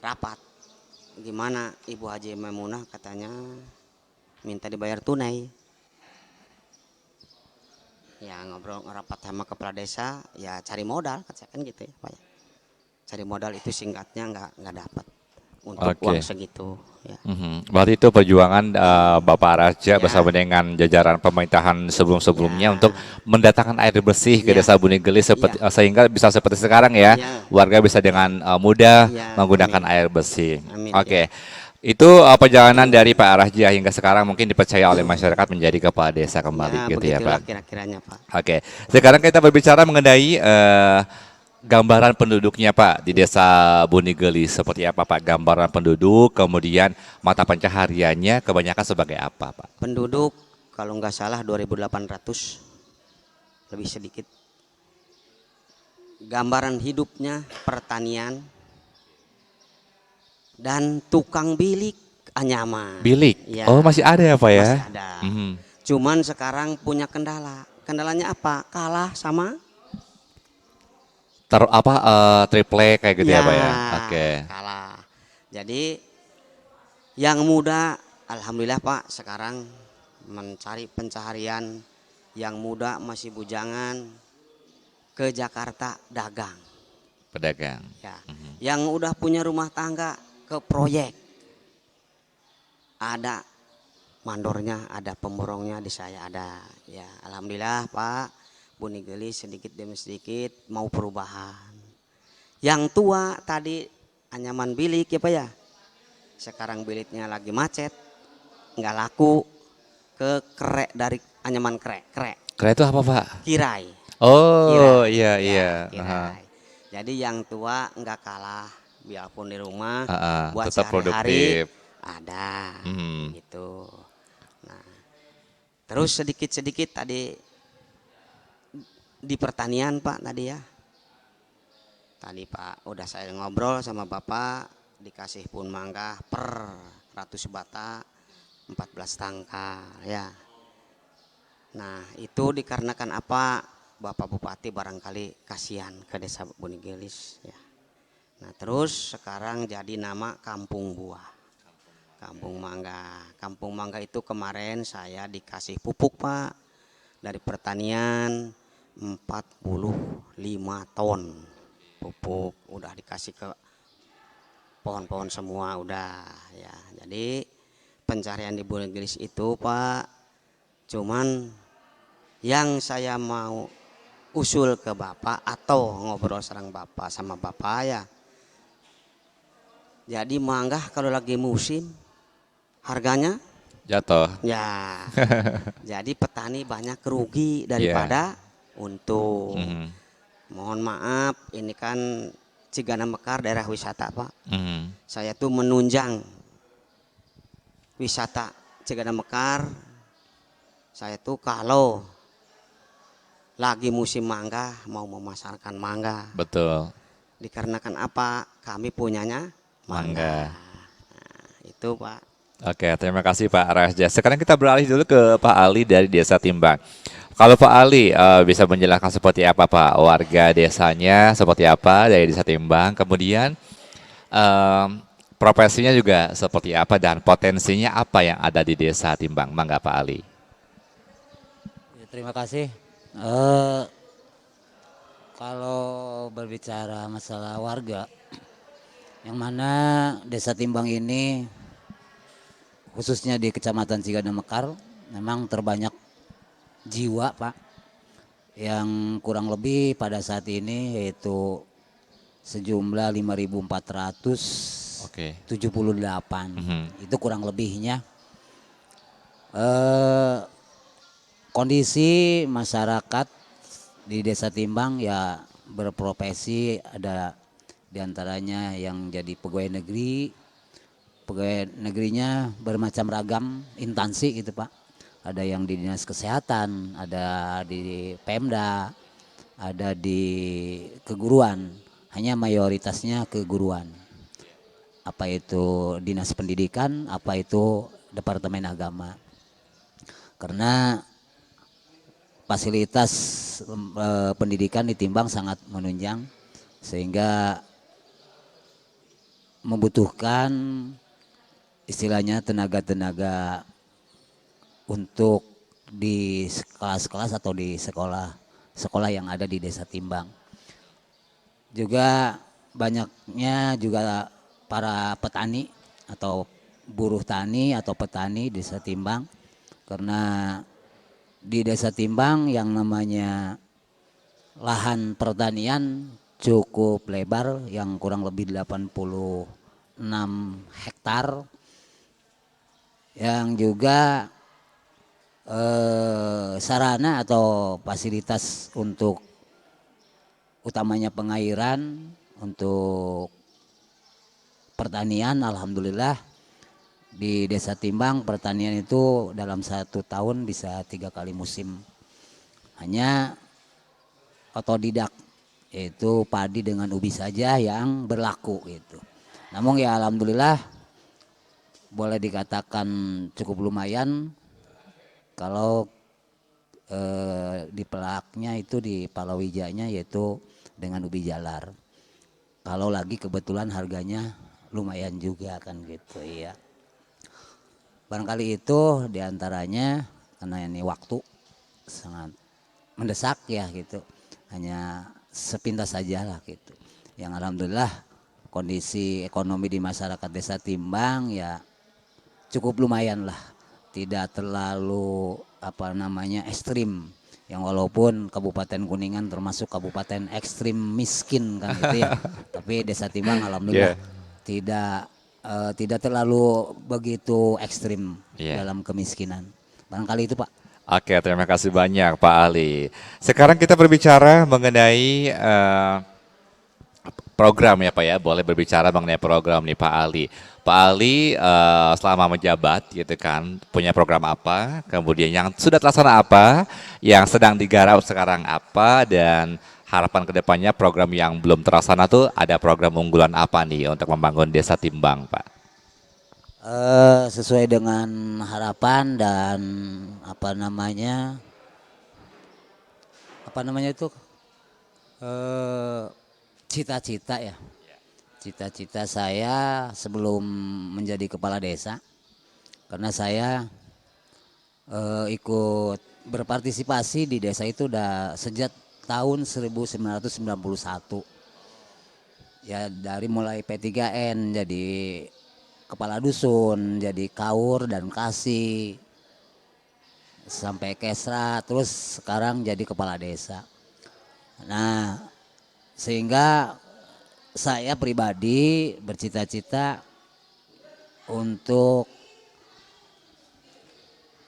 rapat. Gimana Ibu Haji Maimunah katanya minta dibayar tunai. Ya ngobrol rapat sama kepala desa, ya cari modal, kan gitu ya Pak ya. Cari modal itu singkatnya nggak dapat untuk uang Oke. segitu ya. Berarti itu perjuangan Bapak Raja Ya, bersama dengan jajaran pemerintahan sebelum-sebelumnya untuk ya, mendatangkan air bersih ke ya, Desa Buni Gelis ya, sehingga bisa seperti sekarang ya, ya, warga bisa ya, dengan mudah ya, menggunakan amin, air bersih. amin ya. Oke. Itu perjalanan dari Pak Raja hingga sekarang mungkin dipercaya oleh masyarakat menjadi kepala desa kembali Ya gitu ya begitulah Pak. kira-kiranya Pak. Oke. Sekarang kita berbicara mengenai gambaran penduduknya Pak di Desa Buni Gelis seperti apa Pak? Gambaran penduduk, kemudian mata pencahariannya kebanyakan sebagai apa Pak? Penduduk kalau nggak salah 2.800 lebih sedikit. Gambaran hidupnya pertanian dan tukang bilik anyaman. Bilik. Ya, Oh masih ada ya Pak ya? masih ada. Mhm. Cuman sekarang punya kendala. Kendalanya apa? Kalah sama Triple kayak gitu ya ya Pak ya? Oke. kalah. Jadi yang muda alhamdulillah Pak sekarang mencari pencaharian, yang muda masih bujangan ke Jakarta dagang Pedagang. ya. Yang udah punya rumah tangga ke proyek. Ada mandornya, ada pemborongnya di saya ada. Ya, alhamdulillah Pak, Buni Gelis sedikit demi sedikit mau perubahan. Yang tua tadi anyaman bilik ya Pak ya. Sekarang biliknya lagi macet, nggak laku, ke krek dari anyaman krek, Keren itu apa Pak? kirai, Oh kirai, iya ya iya. Aha. kirai. Jadi yang tua nggak kalah, biarpun di rumah buat Tetap sehari-hari produktif. ada Mhm. gitu. Nah, terus sedikit-sedikit tadi di pertanian Pak tadi ya. Tadi Pak udah saya ngobrol sama Bapak dikasih pun mangga per 100 bata 14 tangkal ya. Nah itu dikarenakan apa Bapak Bupati barangkali kasihan ke Desa Buni Gelis ya. Nah terus sekarang jadi nama Kampung Buah, Kampung Mangga. Kampung Mangga itu kemarin saya dikasih pupuk Pak dari pertanian 45 ton pupuk udah dikasih ke pohon-pohon semua udah ya. Jadi pencarian di Buni Gelis itu Pak, cuman yang saya mau usul ke Bapak atau ngobrol sareng Bapak sama Bapak ya. Jadi mangga kalau lagi musim harganya Jatuh. ya. Jadi petani banyak rugi Iya. daripada untung. Mhm. Mohon maaf ini kan Cigana Mekar daerah wisata Pak. Mhm. Saya tuh menunjang wisata Cigana Mekar. Saya tuh kalau lagi musim mangga mau memasarkan mangga. Betul. Dikarenakan apa? Kami punyanya mangga. Mangga. Nah, itu Pak. Oke, terima kasih Pak Raja. Sekarang kita beralih dulu ke Pak Ali dari Desa Timbang. Kalau Pak Ali bisa menjelaskan seperti apa Pak warga desanya, seperti apa dari Desa Timbang, kemudian em, profesinya juga seperti apa dan potensinya apa yang ada di Desa Timbang. Mangga Pak Ali. Ya, terima kasih. Eh, Kalau berbicara masalah warga, yang mana Desa Timbang ini khususnya di Kecamatan Cigana Mekar memang terbanyak jiwa Pak yang kurang lebih pada saat ini yaitu sejumlah Oke. 5.478. Mhm. Itu kurang lebihnya. Eh, Kondisi masyarakat di Desa Timbang ya berprofesi ada diantaranya yang jadi pegawai negerinya bermacam ragam instansi gitu Pak. Ada yang di dinas kesehatan, ada di Pemda, ada di keguruan. Hanya mayoritasnya keguruan. Apa itu dinas pendidikan, apa itu departemen agama. Karena fasilitas pendidikan ditimbang sangat menunjang sehingga membutuhkan istilahnya tenaga-tenaga untuk di kelas-kelas atau di sekolah-sekolah yang ada di Desa Timbang. Juga banyaknya juga para petani atau buruh tani atau petani Desa Timbang, karena di Desa Timbang yang namanya lahan pertanian cukup lebar yang kurang lebih 86 hektar, yang juga sarana atau fasilitas untuk utamanya pengairan untuk pertanian, alhamdulillah di Desa Timbang pertanian itu dalam 1 tahun bisa 3 kali musim. Hanya otodidak, yaitu padi dengan ubi saja yang berlaku gitu. Namun ya alhamdulillah boleh dikatakan cukup lumayan kalau di pelaknya itu di palawijanya yaitu dengan ubi jalar. Kalau lagi kebetulan harganya lumayan juga kan gitu ya. Barangkali itu diantaranya karena ini waktu sangat mendesak ya gitu. Hanya sepintas saja lah gitu. Yang alhamdulillah kondisi ekonomi di masyarakat Desa Timbang ya cukup lumayan lah. Tidak terlalu ekstrim. Yang walaupun Kabupaten Kuningan termasuk kabupaten ekstrim miskin kan itu ya. Tapi Desa Timbang alhamdulillah tidak terlalu begitu ekstrim dalam kemiskinan. Barangkali itu Pak. Oke, terima kasih banyak Pak Ali. Sekarang kita berbicara mengenai program ya Pak ya, boleh berbicara mengenai program nih Pak Ali. Pak Ali selama menjabat gitu kan, punya program apa, kemudian yang sudah terlaksana apa, yang sedang digarap sekarang apa, dan harapan kedepannya program yang belum terlaksana tuh ada program unggulan apa nih untuk membangun Desa Timbang Pak? Sesuai dengan harapan dan apa namanya itu cita-cita ya. Cita-cita saya sebelum menjadi kepala desa, karena saya ikut berpartisipasi di desa itu udah sejak tahun 1991. Ya dari mulai P3N jadi kepala dusun, jadi kaur dan kasih, sampai kesra, terus sekarang jadi kepala desa. Nah, sehingga saya pribadi bercita-cita untuk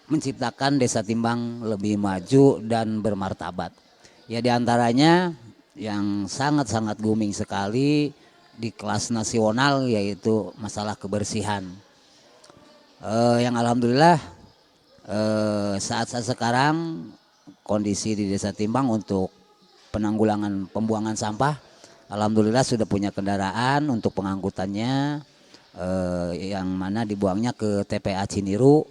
menciptakan Desa Timbang lebih maju dan bermartabat. Ya diantaranya yang sangat-sangat booming sekali di kelas nasional yaitu masalah kebersihan. Yang alhamdulillah saat sekarang kondisi di Desa Timbang untuk penanggulangan pembuangan sampah, alhamdulillah sudah punya kendaraan untuk pengangkutannya, yang mana dibuangnya ke TPA Ciniru,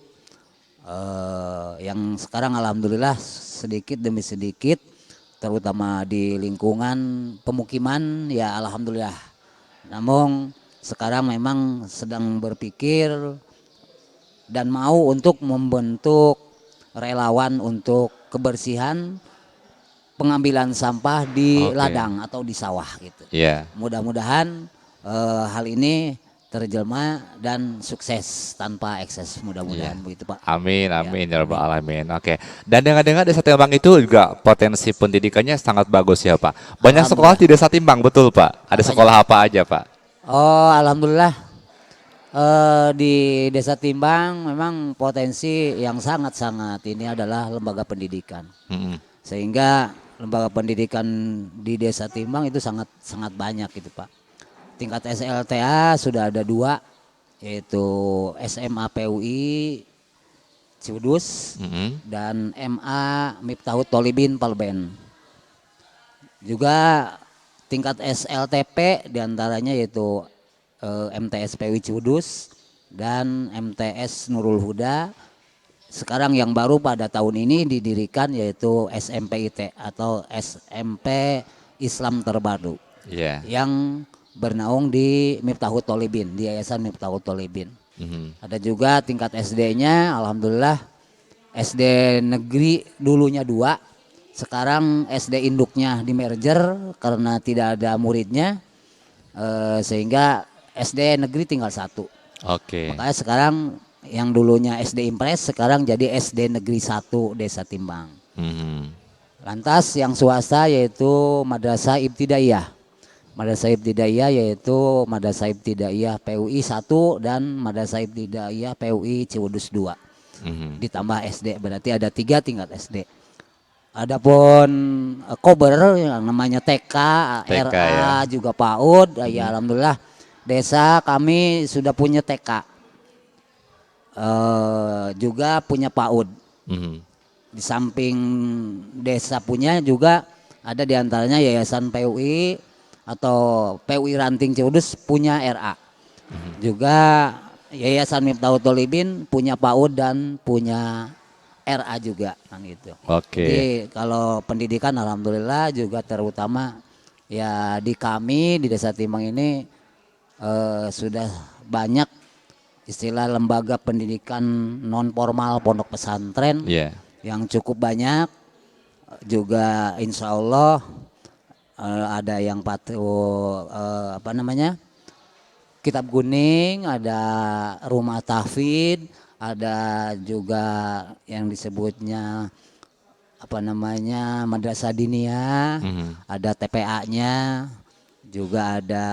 yang sekarang alhamdulillah sedikit demi sedikit, terutama di lingkungan pemukiman ya alhamdulillah. Namun sekarang memang sedang berpikir dan mau untuk membentuk relawan untuk kebersihan pengambilan sampah di ladang atau di sawah gitu. Mudah-mudahan hal ini terjelma dan sukses tanpa ekses, mudah-mudahan begitu Pak. Amin, amin ya rabbal alamin. Oke. Dan dengar-dengar Desa Timbang itu juga potensi pendidikannya sangat bagus ya Pak. Banyak sekolah di Desa Timbang, betul Pak? Ada sekolah apa aja Pak? Oh alhamdulillah di Desa Timbang memang potensi yang sangat-sangat ini adalah lembaga pendidikan. Sehingga lembaga pendidikan di Desa Timbang itu sangat banyak gitu Pak. Tingkat SLTA sudah ada 2, yaitu SMA PUI Ciudus dan MA Miftahut Tholibin Palben. Juga tingkat SLTP diantaranya yaitu MTS PUI Ciudus dan MTS Nurul Huda. Sekarang yang baru pada tahun ini didirikan yaitu SMP IT atau SMP Islam Terbaru. Yang bernaung di Miftahut Tholibin, di Yayasan Miftahut Tholibin. Ada juga tingkat SD-nya, alhamdulillah SD negeri dulunya 2, sekarang SD induknya di merger karena tidak ada muridnya, sehingga SD negeri tinggal 1. Oke. Makanya sekarang yang dulunya SD Impres sekarang jadi SD Negeri 1 Desa Timbang. Lantas yang swasta yaitu Madrasah Ibtidaiyah. Madrasah Ibtidaiyah yaitu Madrasah Ibtidaiyah PUI 1 dan Madrasah Ibtidaiyah PUI Ciwudus 2. Ditambah SD, berarti ada 3 tingkat SD. Adapun kober yang namanya TK, TK, RA ya. juga PAUD, ya alhamdulillah desa kami sudah punya TK. Juga punya PAUD. Di samping desa punya juga ada diantaranya Yayasan PUI atau PUI Ranting Ciudus punya RA. Juga Yayasan Miftahut Tholibin punya PAUD dan punya RA juga kan gitu. Oke. Jadi kalau pendidikan alhamdulillah juga terutama ya di kami di Desa Timbang ini sudah banyak istilah lembaga pendidikan non formal pondok pesantren yang cukup banyak. Juga insya Allah ada yang patuh Kitab Kuning, ada rumah tahfidz, ada juga yang disebutnya madrasah diniyah, ada TPA-nya, juga ada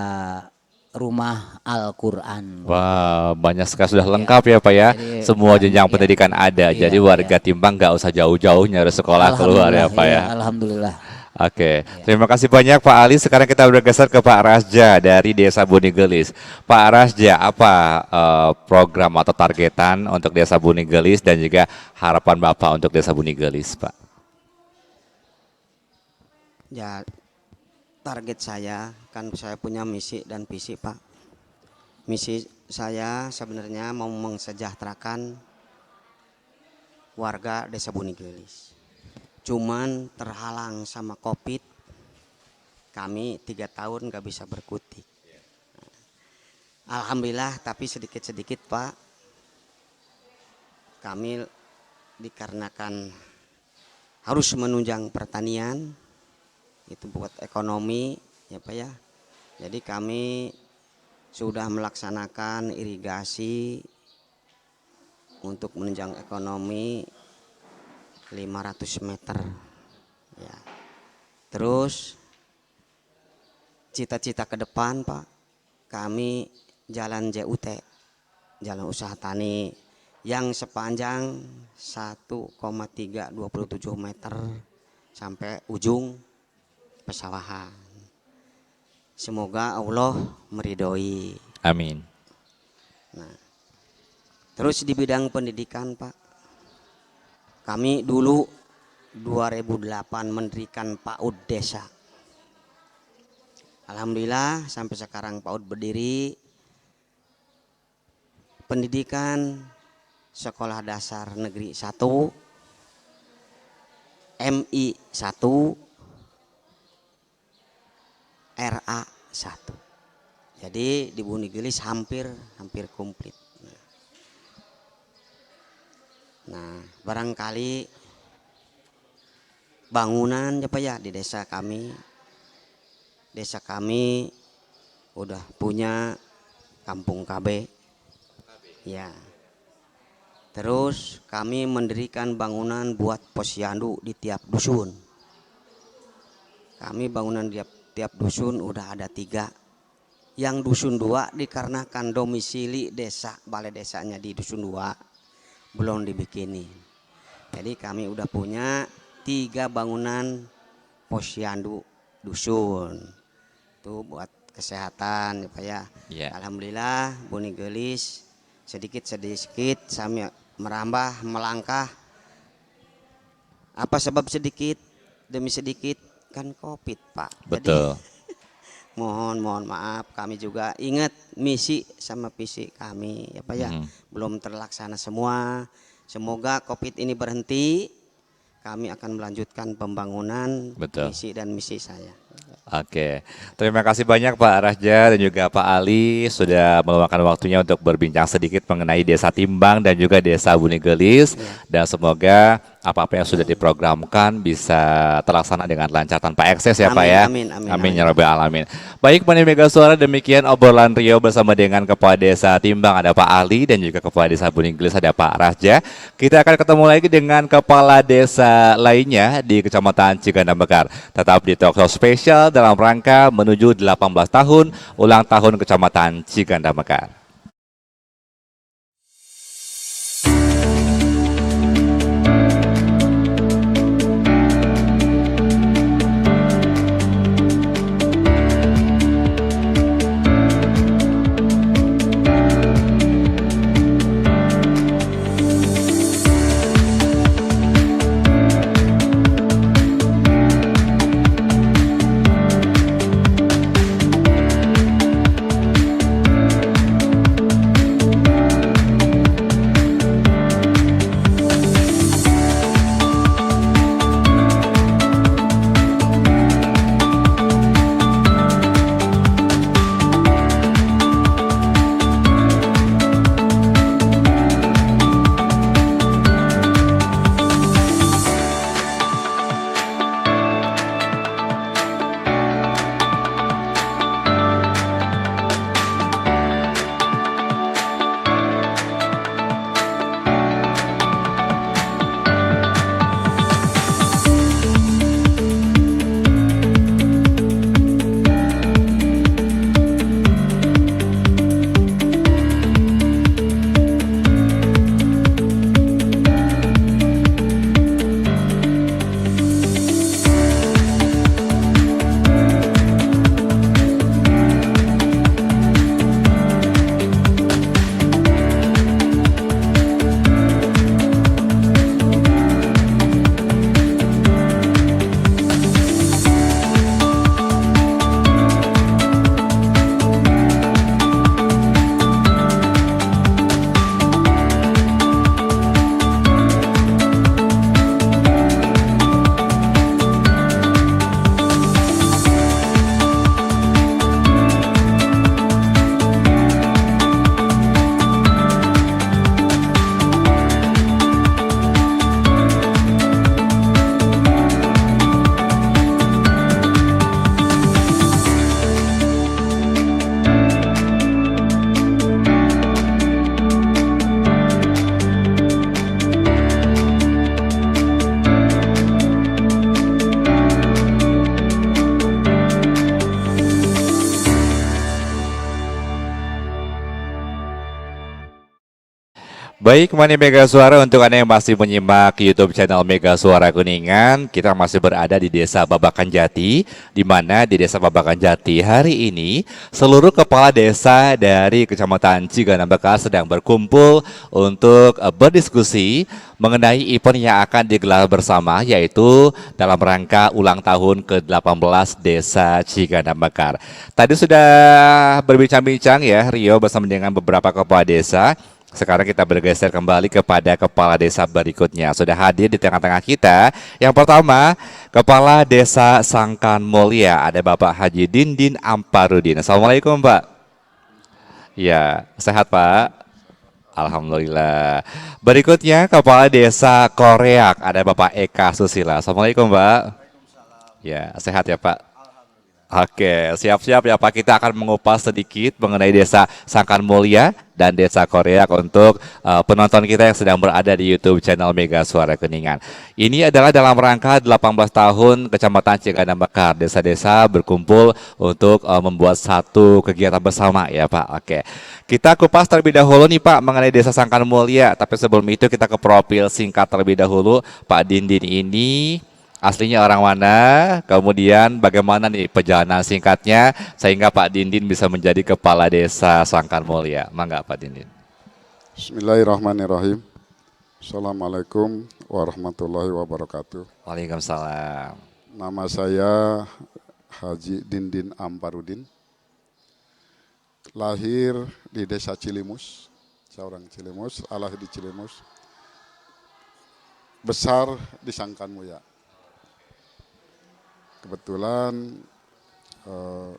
rumah Al-Quran. Wah, banyak sekali, sudah lengkap ya Pak ya. Jadi, Semua jenjang pendidikan ada. Iya, Jadi warga Timbang nggak usah jauh-jauh nyari sekolah keluar ya Pak ya. Alhamdulillah. Oke, terima kasih banyak Pak Ali. Sekarang kita bergeser ke Pak Rasja dari Desa Bunigelis. Pak Rasja, apa program atau targetan untuk Desa Bunigelis dan juga harapan Bapak untuk Desa Bunigelis, Pak? Ya, target saya kan saya punya misi dan visi Pak. Misi saya sebenarnya mau mensejahterakan warga Desa Bunigelis. Cuman terhalang sama COVID, kami 3 tahun gak bisa berkutik. Alhamdulillah, tapi sedikit-sedikit Pak, kami dikarenakan harus menunjang pertanian, itu buat ekonomi ya Pak ya. Jadi kami sudah melaksanakan irigasi untuk menunjang ekonomi 500 meter ya. Terus cita-cita ke depan Pak, kami jalan JUT, jalan usaha tani yang sepanjang 1,327 meter sampai ujung pesawahan. Semoga Allah meridhoi. Amin. Nah, terus di bidang pendidikan Pak, kami dulu 2008 mendirikan PAUD Desa. Alhamdulillah sampai sekarang PAUD berdiri. Pendidikan Sekolah Dasar Negeri 1, MI 1, RA 1. Jadi di Bunigelis hampir komplit. Nah, barangkali bangunan ya Pak ya di desa kami. Desa kami udah punya kampung KB. Ya. Terus kami mendirikan bangunan buat posyandu di tiap dusun. Kami bangunan di tiap dusun udah ada 3. Yang dusun 2 dikarenakan domisili desa, balai desanya di dusun 2 belum dibikinin. Jadi kami udah punya 3 bangunan posyandu dusun. Itu buat kesehatan ya Pak ya. Alhamdulillah Bunigelis sedikit-sedikit kami merambah, melangkah. Apa sebab sedikit demi sedikit kan COVID Pak. Betul. Jadi mohon maaf, kami juga ingat misi sama visi kami ya Pak ya. Belum terlaksana semua. Semoga COVID ini berhenti. Kami akan melanjutkan pembangunan visi dan misi saya. Oke, terima kasih banyak Pak Raja dan juga Pak Ali sudah meluangkan waktunya untuk berbincang sedikit mengenai Desa Timbang dan juga Desa Buni Gelis. Dan semoga apa-apa yang sudah diprogramkan bisa terlaksana dengan lancar tanpa ekses ya Pak Amin, ya. amin, amin, Amin amin, ya Pak. Rabbal Alamin. Baik Pani Mega Suara, demikian obrolan Rio bersama dengan Kepala Desa Timbang ada Pak Ali dan juga Kepala Desa Buni Gelis ada Pak Raja. Kita akan ketemu lagi dengan Kepala Desa lainnya di Kecamatan Cikandang Mekar. Tetap di talk show spesial dalam rangka menuju 18 tahun ulang tahun Kecamatan Cikandang Mekar. Baik, Mani Mega Suara, untuk Anda yang masih menyimak YouTube channel Mega Suara Kuningan, kita masih berada di Desa Babakan Jati, di mana di Desa Babakan Jati hari ini seluruh kepala desa dari Kecamatan Cikandang Mekar sedang berkumpul untuk berdiskusi mengenai event yang akan digelar bersama, yaitu dalam rangka ulang tahun ke-18 Desa Cikandang Mekar. Tadi sudah berbincang-bincang ya Rio bersama dengan beberapa kepala desa. Sekarang kita bergeser kembali kepada kepala desa berikutnya. Sudah hadir di tengah-tengah kita. Yang pertama, Kepala Desa Sangkan Mulia, ada Bapak Haji Dindin Amparudin. Assalamualaikum Pak. Ya, sehat Pak. Alhamdulillah. Berikutnya Kepala Desa Koreak, ada Bapak Eka Susila. Assalamualaikum Pak. Ya, sehat ya Pak. Oke, siap-siap ya Pak. Kita akan mengupas sedikit mengenai Desa Sangkan Mulia dan Desa Korea untuk penonton kita yang sedang berada di YouTube channel Mega Suara Kuningan. Ini adalah dalam rangka 18 tahun Kecamatan Cikandang Mekar. Desa-desa berkumpul untuk membuat satu kegiatan bersama ya Pak. Oke, kita kupas terlebih dahulu nih Pak mengenai Desa Sangkan Mulia. Tapi sebelum itu kita ke profil singkat terlebih dahulu. Pak Dindin ini aslinya orang mana, kemudian bagaimana nih perjalanan singkatnya sehingga Pak Dindin bisa menjadi Kepala Desa Sangkan Mulia. Mangga Pak Dindin. Bismillahirrahmanirrahim. Assalamualaikum warahmatullahi wabarakatuh. Waalaikumsalam. Nama saya Haji Dindin Amparudin. Lahir di Desa Cilimus, saya orang Cilimus, lahir di Cilimus. Besar di Sangkan Mulia. Kebetulan Eh,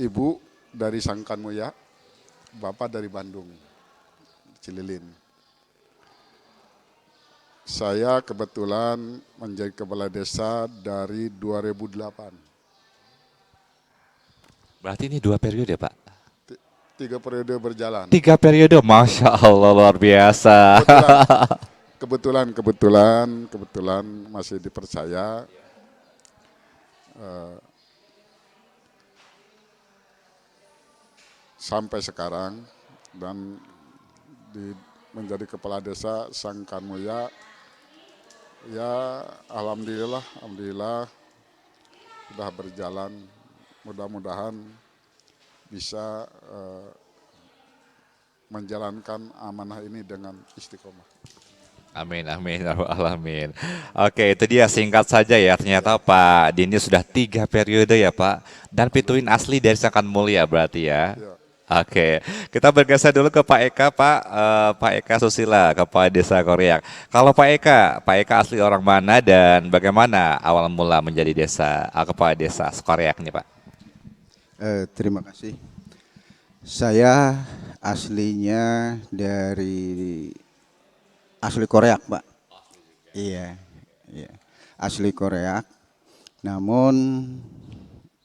Ibu dari Sangkanmuya, bapak dari Bandung, Cililin. Saya kebetulan menjadi kepala desa dari 2008. Berarti ini 2 periode Pak? 3 periode berjalan. 3 periode, Masya Allah luar biasa. Kebetulan masih dipercaya. eh, Sampai sekarang dan menjadi kepala desa Sangkanmuya, ya alhamdulillah sudah berjalan. Mudah-mudahan bisa menjalankan amanah ini dengan istiqomah. Amin, amin, ya rabbal alamin. Oke, itu dia singkat saja ya. Ternyata Pak Dini sudah 3 periode ya Pak. Dan pituin asli dari Sangkan Mulia berarti ya. Ya. Oke, kita bergeser dulu ke Pak Eka, Pak. Pak Eka Susila, Kepala Desa Korea. Kalau Pak Eka asli orang mana dan bagaimana awal mula menjadi Kepala Desa Korea ini Pak? Terima kasih. Saya aslinya dari asli Korea, Pak. Iya, iya. Asli Korea. Namun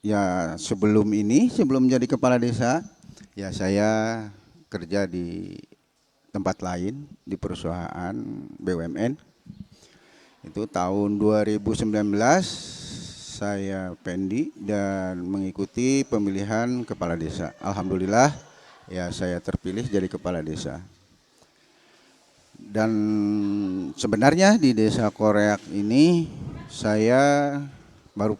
ya sebelum jadi kepala desa, ya saya kerja di tempat lain di perusahaan BUMN. Itu tahun 2019 saya pendi dan mengikuti pemilihan kepala desa. Alhamdulillah ya saya terpilih jadi kepala desa. Dan sebenarnya di desa Koreak ini saya baru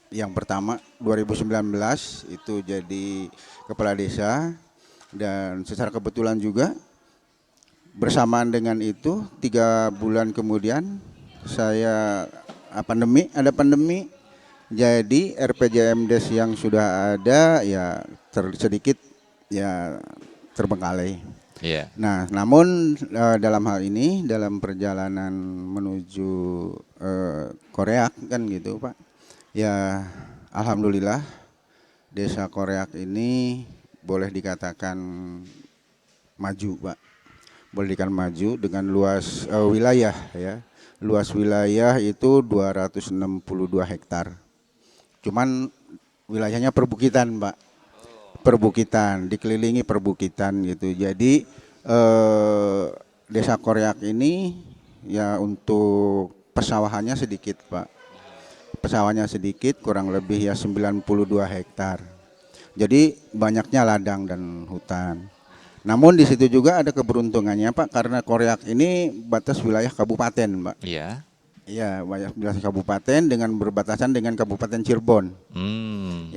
yang pertama 2019 itu jadi kepala desa, dan secara kebetulan juga bersamaan dengan itu 3 bulan kemudian saya ada pandemi, jadi RPJMdes yang sudah ada ya sedikit ya terbengkalai. Iya. Nah, namun dalam hal ini dalam perjalanan menuju Korea kan gitu Pak, ya alhamdulillah desa Koreak ini boleh dikatakan maju Pak, boleh dikatakan maju dengan luas wilayah ya. Luas wilayah itu 262 hektar. Cuman wilayahnya perbukitan, Pak. Perbukitan, dikelilingi perbukitan gitu. Jadi desa Koreak ini ya untuk pesawahannya sedikit, Pak. Pesawahannya sedikit, kurang lebih ya 92 hektar. Jadi banyaknya ladang dan hutan. Namun di situ juga ada keberuntungannya Pak, karena Koreak ini batas wilayah kabupaten Pak. Iya. Iya, wilayah kabupaten dengan berbatasan dengan Kabupaten Cirebon.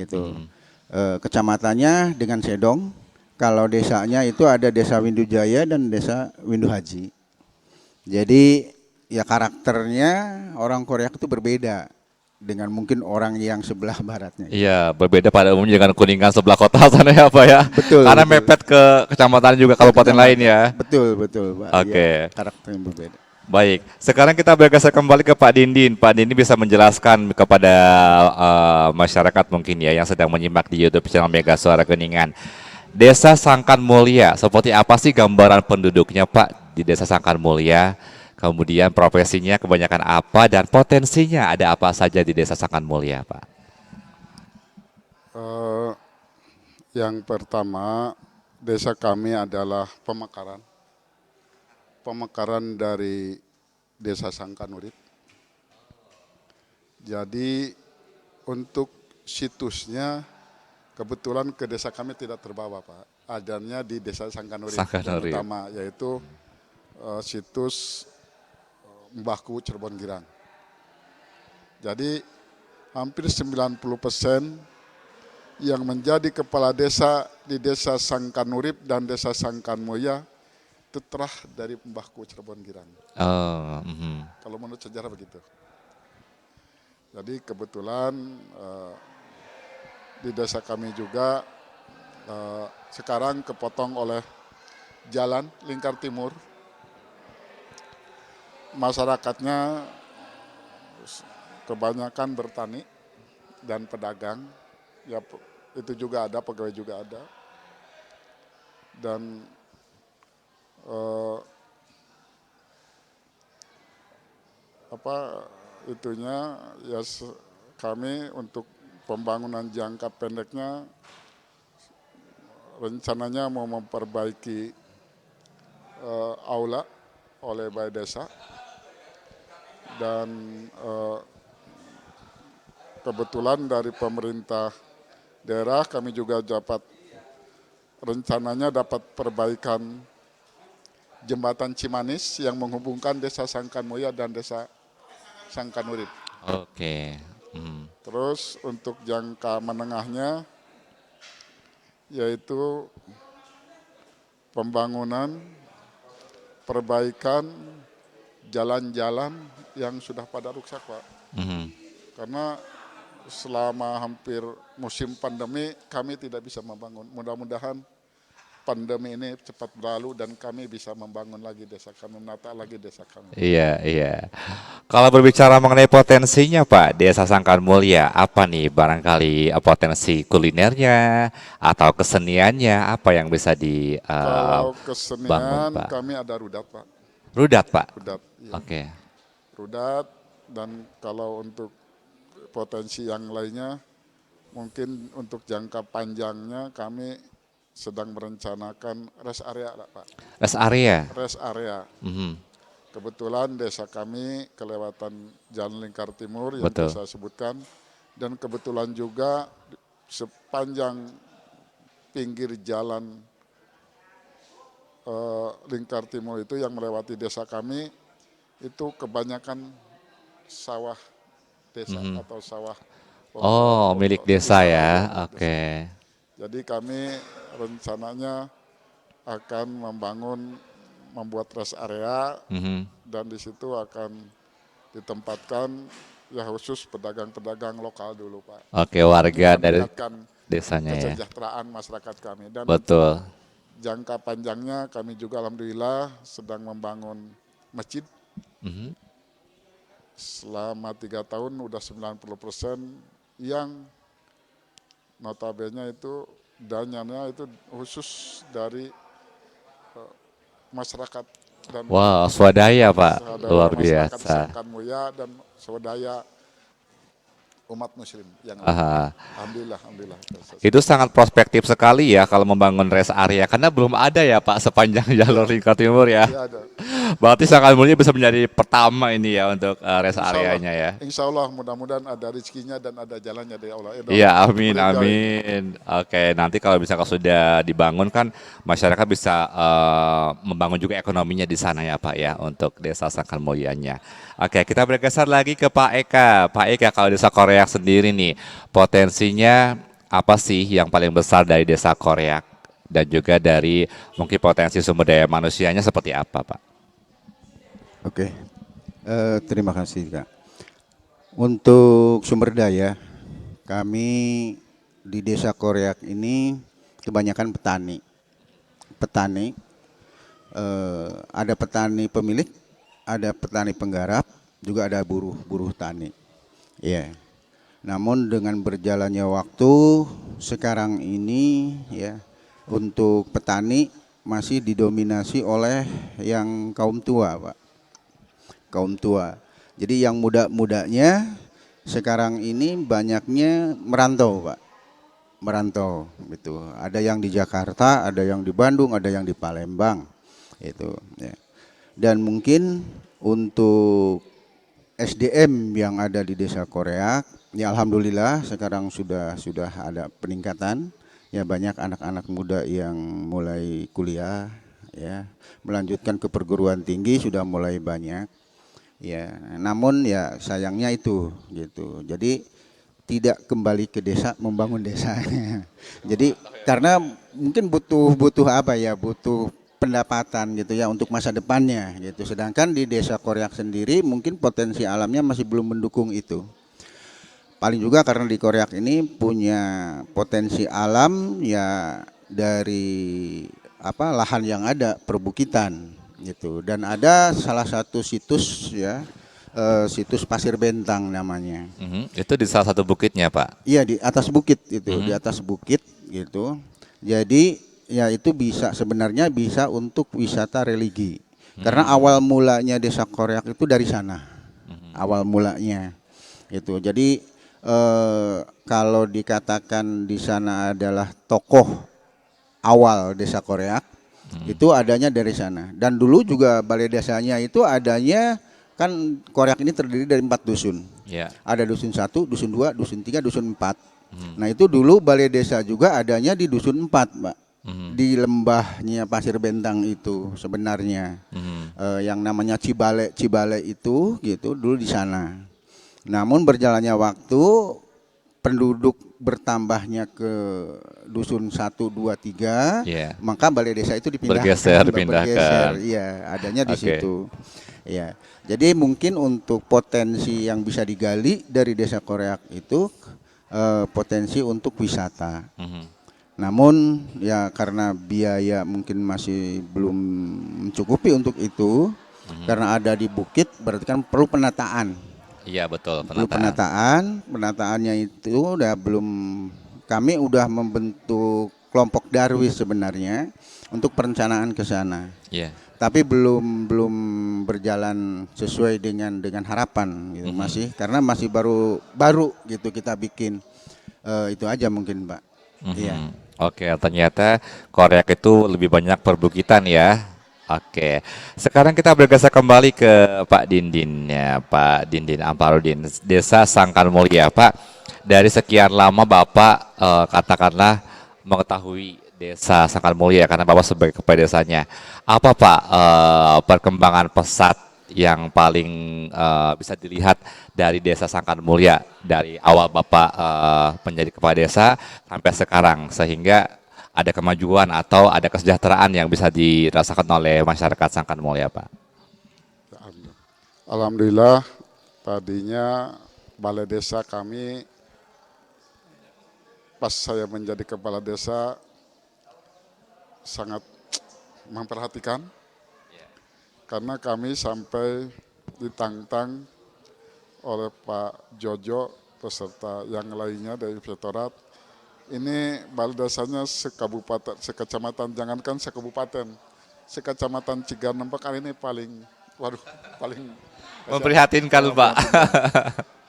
Itu kecamatannya dengan Sedong. Kalau desanya itu ada desa Windu Jaya dan desa Windu Haji. Jadi ya karakternya orang Koreak itu berbeda dengan mungkin orang yang sebelah baratnya. Iya, berbeda pada umumnya dengan Kuningan sebelah kota sana ya Pak ya. Betul. Karena betul. mepet ke kecamatan juga kabupaten lain ya. Betul Pak. Oke. Ya, karakter yang berbeda. Baik, sekarang kita bergeser kembali ke Pak Dindin. Pak Dindin bisa menjelaskan kepada masyarakat mungkin ya yang sedang menyimak di YouTube channel Mega Suara Kuningan. Desa Sangkan Mulia, seperti apa sih gambaran penduduknya Pak di Desa Sangkan Mulia? Kemudian profesinya kebanyakan apa dan potensinya ada apa saja di Desa Sangkan Mulia Pak? Yang pertama, desa kami adalah pemekaran dari desa Sangkanurip. Jadi untuk situsnya kebetulan ke desa kami tidak terbawa Pak. Adanya di desa Sangkanurip. Yang utama yaitu situs Mbahku Cirebon Girang. Jadi hampir 90% yang menjadi kepala desa di desa Sangkanurip dan desa Sangkanmuya itu terah dari Mbahku Cirebon Girang. Kalau menurut sejarah begitu. Jadi kebetulan di desa kami juga sekarang kepotong oleh jalan lingkar timur. Masyarakatnya kebanyakan bertani dan pedagang, ya itu juga ada, pegawai juga ada. Dan itunya ya kami untuk pembangunan jangka pendeknya rencananya mau memperbaiki aula oleh Balai Desa dan kebetulan dari pemerintah daerah kami juga rencananya dapat perbaikan jembatan Cimanis yang menghubungkan Desa Sangkanmulia dan Desa Sangkanurip. Oke. Terus untuk jangka menengahnya yaitu pembangunan, perbaikan jalan-jalan yang sudah pada rusak, Pak. Karena selama hampir musim pandemi kami tidak bisa membangun. Mudah-mudahan pandemi ini cepat berlalu dan kami bisa membangun lagi desa kami, menata lagi desa kami. Iya, iya. Kalau berbicara mengenai potensinya Pak, Desa Sangkan Mulia, apa nih barangkali potensi kulinernya atau keseniannya, apa yang bisa Kalau dibangun kesenian Pak? kami ada rudat, Pak. Rudat Pak? Rudat, iya. Oke. Rudat, dan kalau untuk potensi yang lainnya mungkin untuk jangka panjangnya kami sedang merencanakan rest area, Pak. Rest area? Rest area. Kebetulan desa kami kelewatan Jalan Lingkar Timur yang Betul. saya sebutkan, dan kebetulan juga sepanjang pinggir jalan Lingkar Timur itu yang melewati desa kami itu kebanyakan sawah desa atau sawah. Oh, milik desa ya. Oke. Jadi kami rencananya akan membuat rest area dan di situ akan ditempatkan ya khusus pedagang-pedagang lokal dulu, Pak. Oke, warga dari Meningkatkan desanya ya. kesejahteraan masyarakat kami. Dan Betul. jangka panjangnya kami juga alhamdulillah sedang membangun masjid. Selama 3 tahun udah 90% yang notabene itu dananya itu khusus dari masyarakat dan Wow, swadaya Pak, luar masyarakat biasa. Sangkanmulia dan swadaya umat muslim yang Aha. alhamdulillah. Itu sangat prospektif sekali ya kalau membangun rest area karena belum ada ya Pak sepanjang jalur Lingkar Timur ya. Ya, ada. Berarti Sangkan Mulia bisa menjadi pertama ini ya untuk rest Insya Allah, areanya ya. Insya Allah mudah-mudahan ada rezekinya dan ada jalannya dari Allah. Iya, amin, amin. Oke, nanti kalau misalkan sudah dibangun kan masyarakat bisa membangun juga ekonominya di sana ya Pak ya untuk desa Sangkan Mulianya. Oke, kita bergeser lagi ke Pak Eka. Pak Eka, kalau desa Koreak sendiri nih, potensinya apa sih yang paling besar dari desa Koreak? Dan juga dari mungkin potensi sumber daya manusianya seperti apa Pak? Oke, terima kasih Kak. Untuk sumber daya, kami di desa Koreak ini kebanyakan petani. Ada petani pemilik, ada petani penggarap, juga ada buruh tani. Ya. Namun dengan berjalannya waktu sekarang ini ya untuk petani masih didominasi oleh yang kaum tua, Pak. Kaum tua. Jadi yang muda-mudanya sekarang ini banyaknya merantau, Pak. Merantau gitu. Ada yang di Jakarta, ada yang di Bandung, ada yang di Palembang. Itu ya. Dan mungkin untuk SDM yang ada di desa Koreak, ya alhamdulillah sekarang sudah ada peningkatan. Ya banyak anak-anak muda yang mulai kuliah, ya melanjutkan ke perguruan tinggi sudah mulai banyak. Ya, namun ya sayangnya itu gitu. Jadi tidak kembali ke desa membangun desanya. Jadi karena mungkin butuh apa ya, butuh pendapatan gitu ya untuk masa depannya gitu. Sedangkan di desa Koreak sendiri mungkin potensi alamnya masih belum mendukung itu. Paling juga karena di Koreak ini punya potensi alam ya dari lahan yang ada perbukitan gitu. Dan ada salah satu situs ya situs Pasir Bentang namanya. Itu di salah satu bukitnya, Pak. Iya, di atas bukit itu, di atas bukit gitu. Jadi ya itu bisa sebenarnya bisa untuk wisata religi. Karena awal mulanya Desa Koreak itu dari sana. Awal mulanya itu. Jadi kalau dikatakan di sana adalah tokoh awal Desa Koreak, itu adanya dari sana. Dan dulu juga balai desanya itu adanya, kan Koreak ini terdiri dari 4 dusun. Ya. Ada dusun 1, dusun 2, dusun 3, dusun 4. Nah itu dulu balai desa juga adanya di dusun 4, Mbak. Di lembahnya Pasir Bentang itu sebenarnya. Yang namanya Cibale, Cibale itu gitu dulu di sana. Namun berjalannya waktu, penduduk bertambahnya ke dusun 1, 2, 3, Yeah. maka balai desa itu dipindahkan. Dipindahkan. Iya, adanya di Oke. situ. Ya, jadi mungkin untuk potensi yang bisa digali dari Desa Koreak itu potensi untuk wisata. Namun ya karena biaya mungkin masih belum mencukupi untuk itu, karena ada di bukit berarti kan perlu penataan. Iya, betul, Perlu penataan. penataannya itu udah belum, kami udah membentuk kelompok darwis sebenarnya untuk perencanaan ke sana. Iya. Tapi belum berjalan sesuai dengan harapan gitu, masih karena masih baru gitu kita bikin. Itu aja mungkin, Pak. Iya. Oke, ternyata Koreak itu lebih banyak perbukitan ya. Oke, sekarang kita bergeser kembali ke Pak Dindin ya, Pak Dindin Amparudin, Desa Sangkan Mulia. Pak, dari sekian lama Bapak katakanlah mengetahui Desa Sangkan Mulia karena Bapak sebagai kepala desanya. Apa Pak perkembangan pesat yang paling bisa dilihat dari Desa Sangkan Mulia dari awal Bapak menjadi kepala desa sampai sekarang sehingga ada kemajuan atau ada kesejahteraan yang bisa dirasakan oleh masyarakat Sangkan Mulia, Pak? Alhamdulillah, tadinya balai desa kami pas saya menjadi kepala desa sangat memperhatikan, karena kami sampai ditantang oleh Pak Jojo beserta yang lainnya dari Inspektorat. Ini balai desanya sekabupaten, sekecamatan, jangankan sekabupaten, sekecamatan Ciganempek kali ini paling Memprihatinkan, Pak.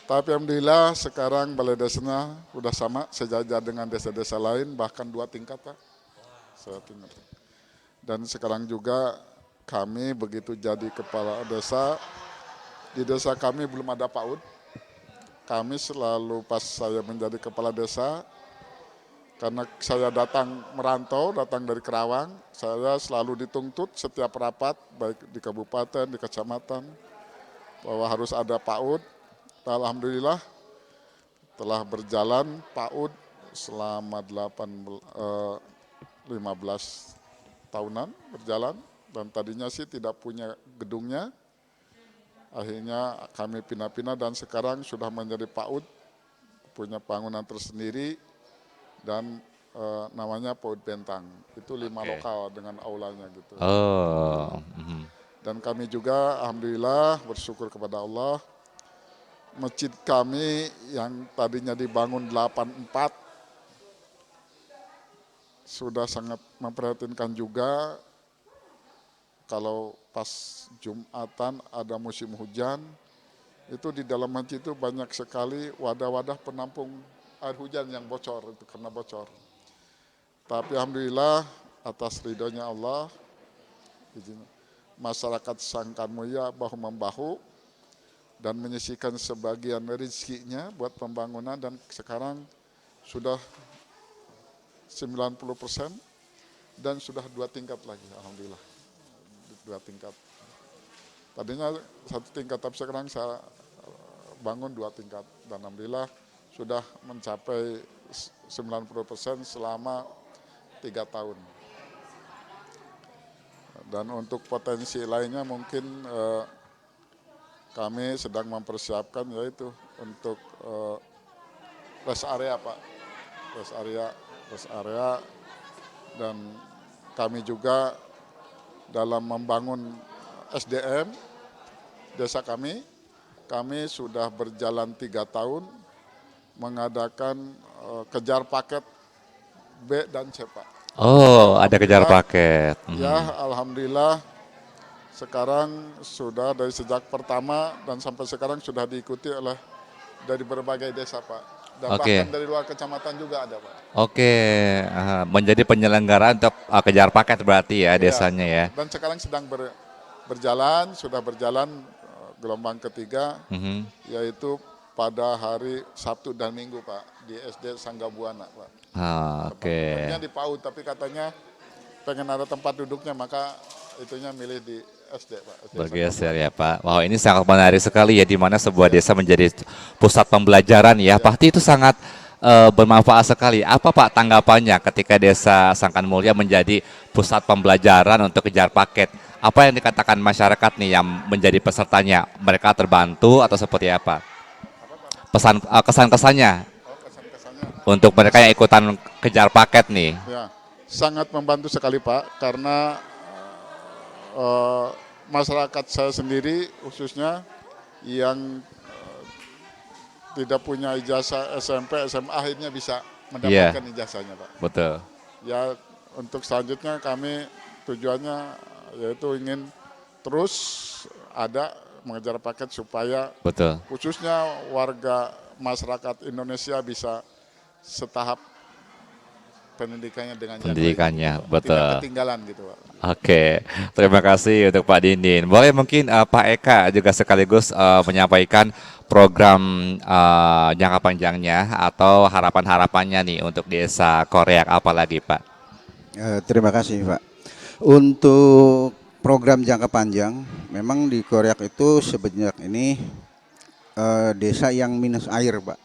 Tapi alhamdulillah sekarang balai desanya udah sama sejajar dengan desa-desa lain, bahkan 2 tingkat, Pak. Dan sekarang juga kami begitu jadi kepala desa, di desa kami belum ada PAUD. Kami selalu pas saya menjadi kepala desa, karena saya merantau dari Kerawang, saya selalu dituntut setiap rapat, baik di kabupaten, di kecamatan, bahwa harus ada PAUD. Alhamdulillah telah berjalan PAUD selama 15 tahunan berjalan, dan tadinya sih tidak punya gedungnya. Akhirnya kami pindah-pindah dan sekarang sudah menjadi PAUD, punya bangunan tersendiri, dan namanya PAUD Bentang. Itu 5 lokal dengan aulanya gitu. Oh. Dan kami juga alhamdulillah bersyukur kepada Allah, masjid kami yang tadinya dibangun 84 sudah sangat memprihatinkan juga. Kalau pas Jumatan ada musim hujan, itu di dalam masjid itu banyak sekali wadah-wadah penampung air hujan yang bocor, itu karena bocor. Tapi alhamdulillah atas ridhonya Allah, masyarakat Sangkan Mulia bahu-membahu dan menyisihkan sebagian rezekinya buat pembangunan, dan sekarang sudah 90% dan sudah 2 tingkat lagi, alhamdulillah. 2 tingkat. Tadinya 1 tingkat, tapi sekarang saya bangun 2 tingkat, dan alhamdulillah sudah mencapai 90% selama 3 tahun. Dan untuk potensi lainnya mungkin kami sedang mempersiapkan, yaitu untuk rest area, Pak. Rest area, dan kami juga dalam membangun SDM desa kami, kami sudah berjalan 3 tahun mengadakan kejar paket B dan C, Pak. Oh, ada kejar Alhamdulillah, paket. Ya, alhamdulillah sekarang sudah dari sejak pertama dan sampai sekarang sudah diikuti oleh dari berbagai desa, Pak. Dan Oke. bahkan dari luar kecamatan juga ada, Pak. Oke, menjadi penyelenggara untuk kejar paket berarti ya Iya. desanya ya. Dan sekarang sedang berjalan, sudah berjalan gelombang ketiga, yaitu pada hari Sabtu dan Minggu, Pak, di SD Sanggabuana, Pak. Oke. Tempatnya di PAUD, tapi katanya pengen ada tempat duduknya, maka itunya milih di SD, Pak. SD Bergeser ya Pak. Wow, ini sangat menarik sekali ya, di mana sebuah desa menjadi pusat pembelajaran ya. Pasti itu sangat bermanfaat sekali. Apa Pak tanggapannya ketika desa Sangkan Mulia menjadi pusat pembelajaran untuk kejar paket? Apa yang dikatakan masyarakat nih yang menjadi pesertanya? Mereka terbantu atau seperti apa? Kesan-kesannya kesan-kesannya. untuk mereka yang ikutan kejar paket nih. Ya, sangat membantu sekali, Pak, karena masyarakat saya sendiri khususnya yang tidak punya ijazah SMP, SMA akhirnya bisa mendapatkan ijazahnya, Pak. Betul. Ya, untuk selanjutnya kami tujuannya yaitu ingin terus ada mengejar paket supaya Betul. khususnya warga masyarakat Indonesia bisa setahap pendidikannya dengan yang Pendidikannya, lain, betul. tidak ketinggalan gitu, Pak. Oke, terima kasih untuk Pak Dindin. Boleh mungkin Pak Eka juga sekaligus menyampaikan program jangka panjangnya atau harapan-harapannya nih untuk desa Koreak apalagi Pak? Terima kasih, Pak. Untuk program jangka panjang, memang di Koreak itu sebenarnya ini desa yang minus air, Pak.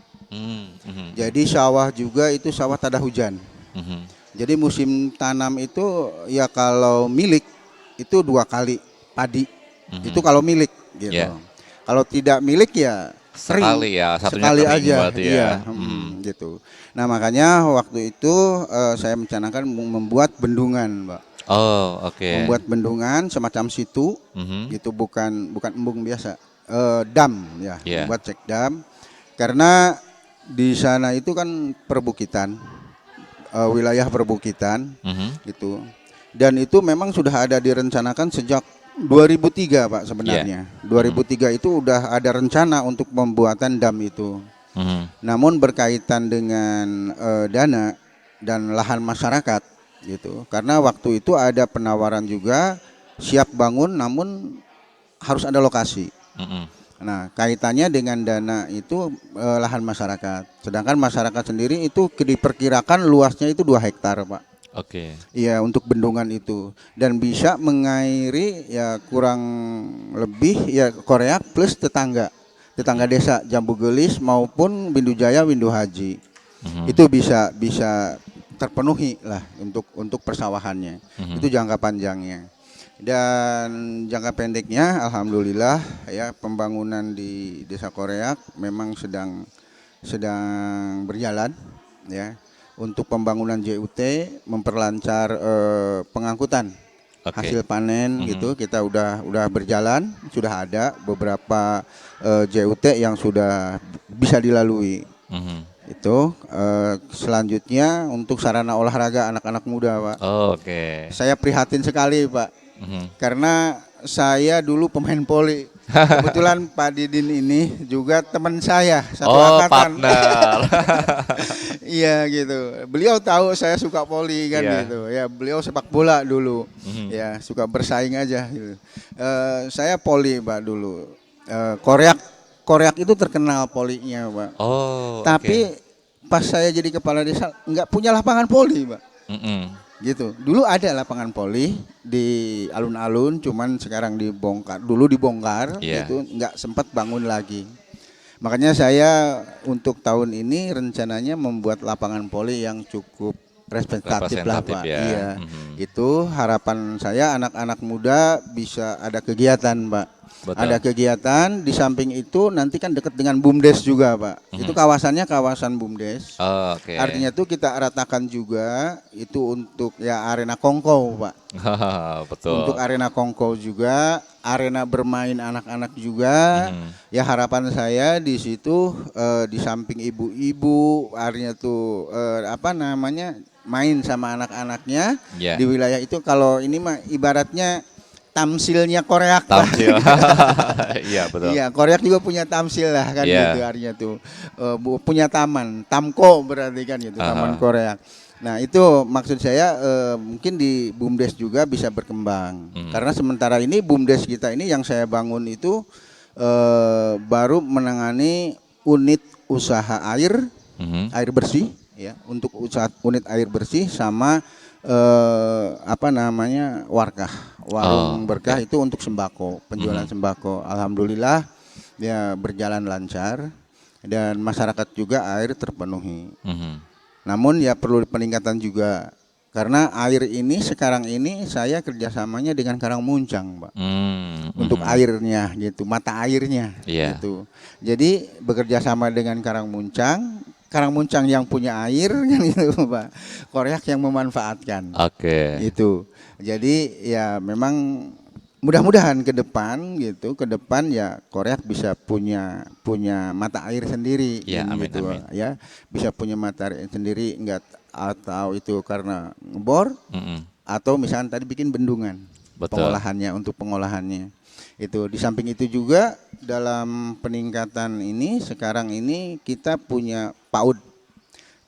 Jadi sawah juga itu sawah tak ada hujan. Jadi musim tanam itu ya kalau milik itu 2 kali padi. Itu kalau milik gitu. Yeah. Kalau tidak milik ya sering. Sekali ya, satunya sekali kering aja berarti ya. iya, gitu. Nah, makanya waktu itu saya mencanangkan membuat bendungan, Pak. Oh, oke. Membuat bendungan semacam situ. Itu bukan embung biasa. Dam ya, Yeah. membuat cek dam. Karena di sana itu kan perbukitan. Wilayah perbukitan gitu, dan itu memang sudah ada direncanakan sejak 2003, Pak, sebenarnya. 2003 itu udah ada rencana untuk pembuatan dam itu. Namun berkaitan dengan dana dan lahan masyarakat gitu, karena waktu itu ada penawaran juga siap bangun namun harus ada lokasi. Nah, kaitannya dengan dana itu lahan masyarakat. Sedangkan masyarakat sendiri itu diperkirakan luasnya itu 2 hektar, Pak. Oke. Iya, untuk bendungan itu. Dan bisa mengairi ya kurang lebih ya Koreak plus tetangga desa Jambu Gelis maupun Windu Jaya, Windu Haji. Itu bisa terpenuhi lah untuk persawahannya. Itu jangka panjangnya. Dan jangka pendeknya alhamdulillah ya pembangunan di Desa Koreak memang sedang berjalan ya. Untuk pembangunan JUT memperlancar pengangkutan hasil panen gitu, kita udah berjalan, sudah ada beberapa JUT yang sudah bisa dilalui. Itu selanjutnya untuk sarana olahraga anak-anak muda, Pak. Oke. Saya prihatin sekali, Pak. Karena saya dulu pemain voli. Kebetulan Pak Didin ini juga teman saya satu angkatan. Partner. Iya gitu. Beliau tahu saya suka voli kan gitu. Ya, beliau sepak bola dulu. Ya, suka bersaing aja gitu. Saya voli, Pak, dulu. Koreak itu terkenal volinya, Pak. Oh. Tapi pas saya jadi kepala desa nggak punya lapangan voli, Pak. Gitu. Dulu ada lapangan voli di alun-alun, cuman sekarang dibongkar. Dulu dibongkar, itu nggak sempat bangun lagi. Makanya saya untuk tahun ini rencananya membuat lapangan voli yang cukup representatif lah, Pak. Ya. Iya. Itu harapan saya anak-anak muda bisa ada kegiatan, Pak. Betul. Ada kegiatan di samping itu nanti kan dekat dengan BUMDes juga Pak. Itu kawasannya kawasan BUMDes. Oh, oke. Artinya tuh kita ratakan juga itu untuk ya arena kongkow Pak. Betul. Untuk arena kongkow juga, arena bermain anak-anak juga. Ya harapan saya di situ di samping ibu-ibu, artinya tuh apa namanya main sama anak-anaknya Ya. di wilayah itu. Kalau ini mah ibaratnya tamsilnya Korea Pak. Tamsil. Iya betul. Iya, Korea juga punya tamsil lah kan Iya. gitu artinya tuh. Punya taman, Tamko berarti kan gitu, Taman Korea. Nah, itu maksud saya mungkin di BUMDes juga bisa berkembang. Karena sementara ini BUMDes kita ini yang saya bangun itu baru menangani unit usaha air, air bersih ya, untuk usaha unit air bersih sama apa namanya warung berkah itu untuk sembako, penjualan sembako. Alhamdulillah ya berjalan lancar dan masyarakat juga air terpenuhi. Namun ya perlu peningkatan juga karena air ini sekarang ini saya kerjasamanya dengan Karangmuncang Pak, untuk airnya gitu, mata airnya gitu. Jadi bekerja sama dengan Karangmuncang yang punya air kan itu Pak. Korea yang memanfaatkan. Oke. Itu. Jadi ya memang mudah-mudahan ke depan gitu, ke depan ya Korea bisa punya mata air sendiri Ya, amin, gitu amin. ya. Bisa punya mata air sendiri enggak atau itu karena ngebor atau misalnya tadi bikin bendungan. Betul. Pengolahannya untuk pengolahannya. Itu di samping itu juga dalam peningkatan ini sekarang ini kita punya PAUD.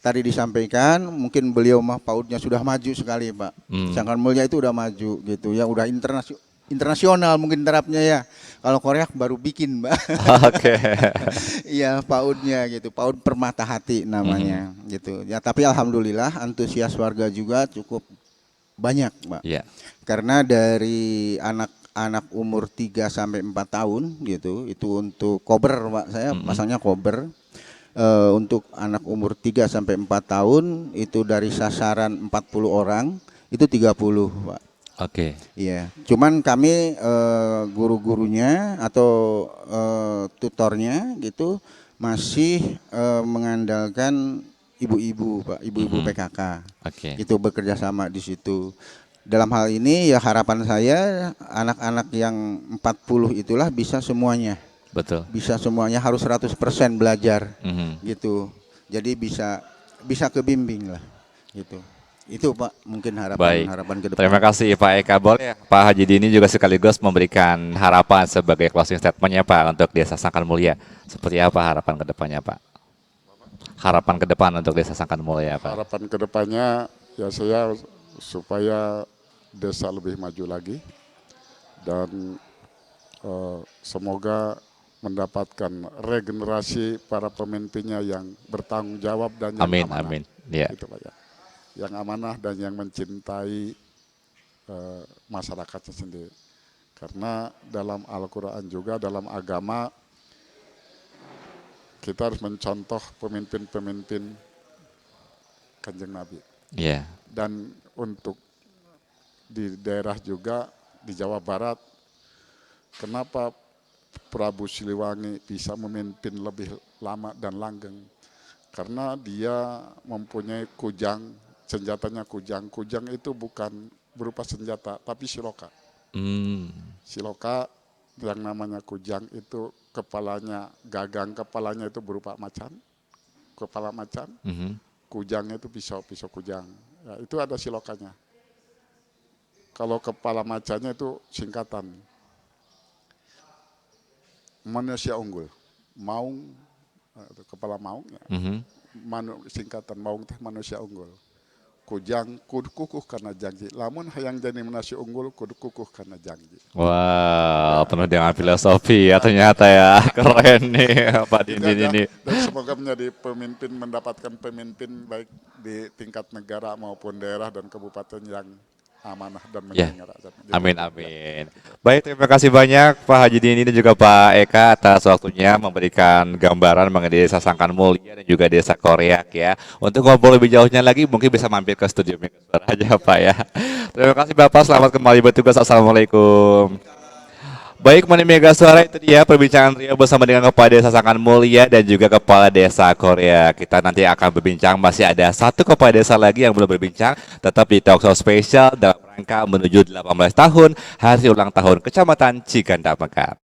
Tadi disampaikan mungkin beliau mah PAUD-nya sudah maju sekali Pak. Sangkan Mulia itu udah maju gitu ya, udah internasional mungkin terapnya ya. Kalau Korea baru bikin Mbak. Oke. Iya PAUD-nya gitu, PAUD Permata Hati namanya gitu. Ya tapi alhamdulillah antusias warga juga cukup banyak Mbak. Iya. Karena dari anak umur 3 sampai 4 tahun gitu, itu untuk kober Pak, saya pasangnya kober. Untuk anak umur 3 sampai 4 tahun itu dari sasaran 40 orang itu 30 Pak. Oke. Iya, cuman kami guru-gurunya atau tutornya gitu masih mengandalkan ibu-ibu Pak, ibu-ibu PKK. Oke. Itu bekerja sama di situ. Dalam hal ini ya harapan saya anak-anak yang 40 itulah bisa semuanya. Betul. Bisa semuanya harus 100% belajar gitu. Jadi bisa kebimbing lah gitu. Itu Pak mungkin Baik. harapan ke depan. Terima kasih Pak Eka. Boleh Pak Haji Dini juga sekaligus memberikan harapan sebagai closing statement-nya Pak untuk Desa Sangkan Mulia. Seperti apa harapan ke depannya Pak? Harapan ke depan untuk Desa Sangkan Mulia Pak. Harapan kedepannya ya saya supaya desa lebih maju lagi dan semoga mendapatkan regenerasi para pemimpinnya yang bertanggung jawab dan yang Amin, amanah. amin. Ya. Gitu, Pak, ya. Yang amanah dan yang mencintai masyarakatnya sendiri. Karena dalam Al-Quran juga, dalam agama, kita harus mencontoh pemimpin-pemimpin Kanjeng Nabi. Iya. Dan untuk di daerah juga, di Jawa Barat, kenapa Prabu Siliwangi bisa memimpin lebih lama dan langgeng? Karena dia mempunyai kujang, senjatanya kujang. Kujang itu bukan berupa senjata, tapi siloka. Siloka yang namanya kujang itu kepalanya gagang, kepalanya itu berupa macan, kepala macan. Kujangnya itu pisau kujang. Ya, itu ada silokanya. Kalau kepala macannya itu singkatan. Manusia unggul, maung, kepala maung, ya. Singkatan maung teh manusia unggul. Kujang kudu kukuh karena janji. Lamun hayang jadi manusia unggul kudu kukuh karena janji. Wow, penuh dengan filosofi ya ternyata ya. Keren nih Pak Dini ini. Dan semoga menjadi pemimpin, mendapatkan pemimpin baik di tingkat negara maupun daerah dan kabupaten yang amanah dan Ya. mendengar. Amin, amin. Baik, terima kasih banyak Pak Haji Dini dan juga Pak Eka atas waktunya memberikan gambaran mengenai Desa Sangkan Mulia dan juga Desa Koreak ya. Untuk ngobrol lebih jauhnya lagi mungkin bisa mampir ke studio Mega Suara aja Pak ya. Terima kasih Bapak, selamat kembali bertugas. Assalamualaikum. Baik, Mani Mega Suara, itu dia perbincangan Rio bersama dengan Kepala Desa Sangan Mulia dan juga Kepala Desa Korea. Kita nanti akan berbincang, masih ada satu Kepala Desa lagi yang belum berbincang, tetap di Talkshow spesial dalam rangka menuju 18 tahun Hari Ulang Tahun Kecamatan Cikanda Mekar.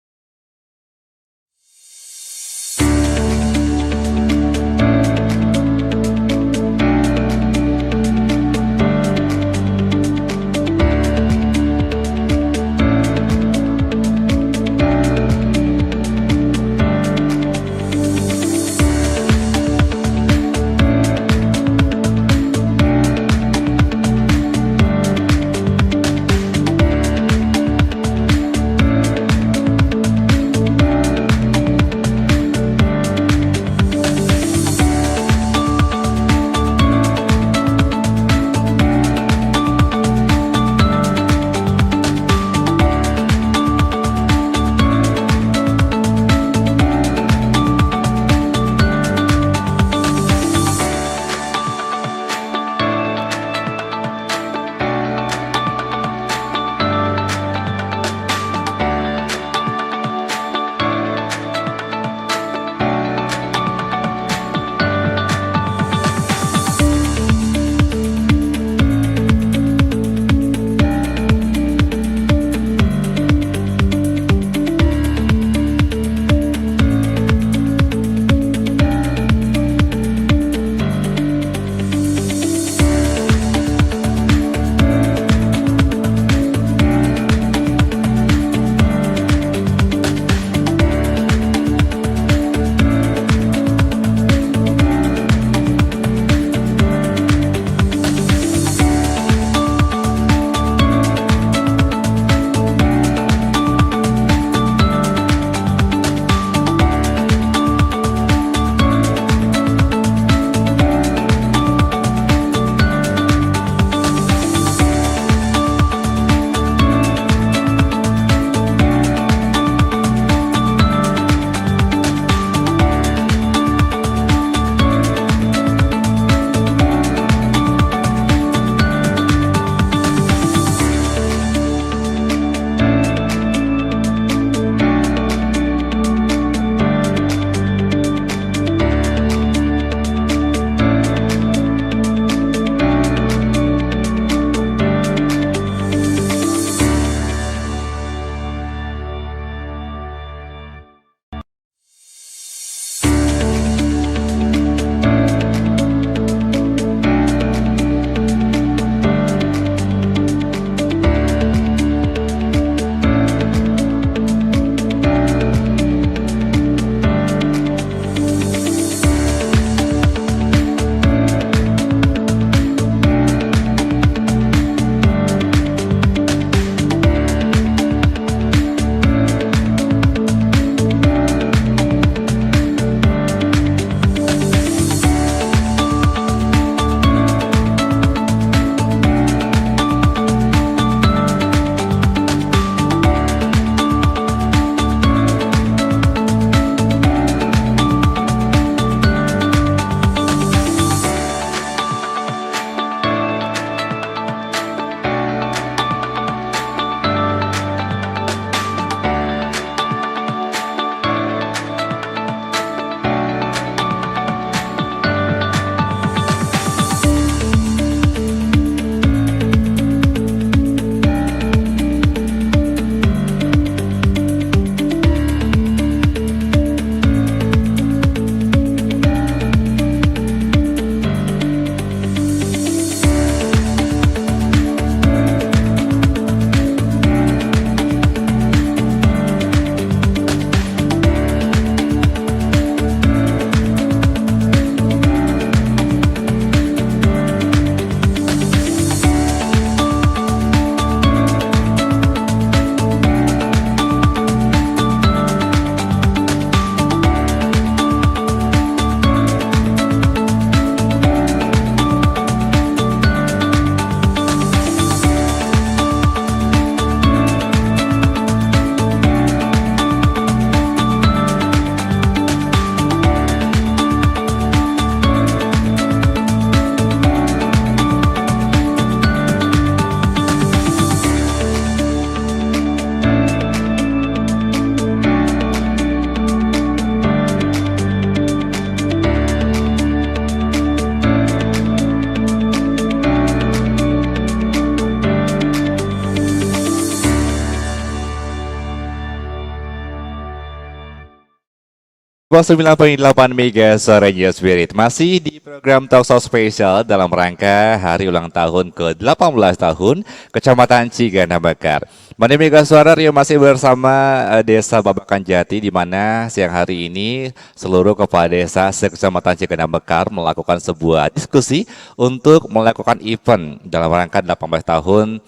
9,8 Mega Radio Spirit masih di program Talk Show Spesial dalam rangka hari ulang tahun ke-18 tahun Kecamatan Cigana Bakar. Mani Mega Suara Rio masih bersama Desa Babakan Jati, di mana siang hari ini seluruh kepala desa Kecamatan Cigana Bakar melakukan sebuah diskusi untuk melakukan event dalam rangka 18 tahun